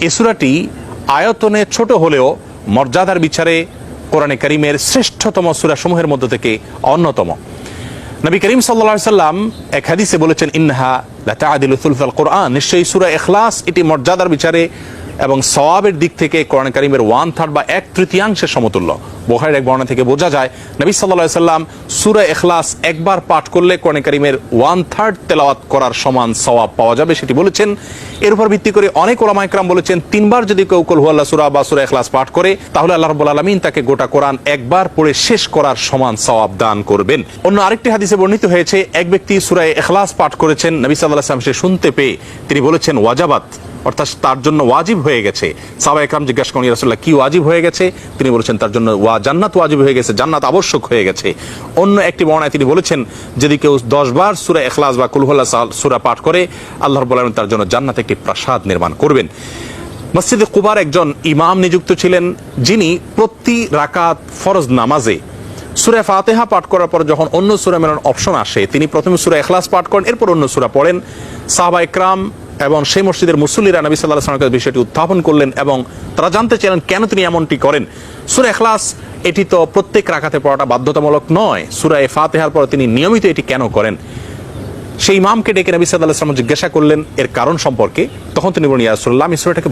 এই সূরাটি আয়তনে ছোট হলেও মর্যাদার বিচারে কোরআনে কারীমের শ্রেষ্ঠতম সূরাসমূহের মধ্য থেকে অন্যতম। নবী করিম সাল্লাল্লাহু আলাইহি সাল্লাম এক হাদিসে বলেছেন, ইন্নাহা লাতা'দিলু সুলসাল কোরআন, নিশ্চয়ই সূরা ইখলাস এটি মর্যাদার বিচারে এবং সওয়াবের দিক থেকে কোরআন কারীমের 1/3 বা 1/3 সমতুল্য। বুখারীর এক বর্ণনা থেকে বোঝা যায় নবী সাল্লাল্লাহু আলাইহি সাল্লাম সূরা ইখলাস একবার পাঠ করলে কোরআন কারীমের 1/3 তেলাওয়াত করার সমান সওয়াব পাওয়া যাবে, সেটি বলেছেন। এর উপর ভিত্তি করে অনেক উলামা ইকরাম বলেছেন, 3 বার যদি কেউ কুল হুয়াল্লাহ সূরা বা সূরা ইখলাস পাঠ করে তাহলে আল্লাহ রাব্বুল আলামিন তাকে গোটা কোরআন একবার পড়ে শেষ করার সমান সওয়াব দান করবেন। অন্য আরেকটি হাদিসে বর্ণিত হয়েছে, এক ব্যক্তি সূরা ইখলাস পাঠ করেছেন, নবী সাল্লাল্লাহু আলাইহি ওয়াসাল্লাম সে শুনতে পেয়ে তিনি বলেছেন ওয়াজাবাত, অর্থাৎ তার জন্য ওয়াজিব হয়ে গেছে। সাহাবা ইকরাম জিজ্ঞাসা করেন, ইয়া রাসূলুল্লাহ কি ওয়াজিব হয়ে গেছে? তিনি বলেছেন তার জন্য জান্নাত ওয়াজিব হয়ে গেছে, জান্নাত আবশ্যক হয়ে গেছে। অন্য একটি বর্ণনায় তিনি বলেছেন, যদি কেউ 10 বার সূরা ইখলাস বা কুল হুয়াল্লাহ সূরা পাঠ করে আল্লাহ রাব্বুল আলামিন তার জন্য জান্নাতে একটি প্রাসাদ নির্মাণ করবেন। মসজিদে কুবার একজন ইমাম নিযুক্ত ছিলেন, যিনি প্রতি রাকাত ফরজ নামাজে সূরা ফাতিহা পাঠ করার পর যখন অন্য সূরা মেলানোর অপশন আসে তিনি প্রথমে সূরা ইখলাস পাঠ করেন, এরপর অন্য সূরা পড়েন। সাহাবা ইকরাম এবং সেই মসজিদের মুসল্লিরা নবী সাল্লাল্লাহু আলাইহি ওয়াসাল্লামের বিষয়টি উত্থাপন করলেন এবং তারা জানতে চাইলেন কেন তিনি এমনটি করেন। সূরা ইখলাস এটি তো প্রত্যেক রাকাতে পড়াটা বাধ্যতামূলক নয়, সূরা ফাতিহার পর তিনি নিয়মিত এটি কেন করেন? সেই ইমামকে ডেকে নবী সাল্লাল্লাহু আলাইহি ওয়াসাল্লাম জিজ্ঞাসা করলেন এর কারণ সম্পর্কে। তখন তিনি বলেন, ইয়া রাসূলুল্লাহ, আমি সূরাটাকে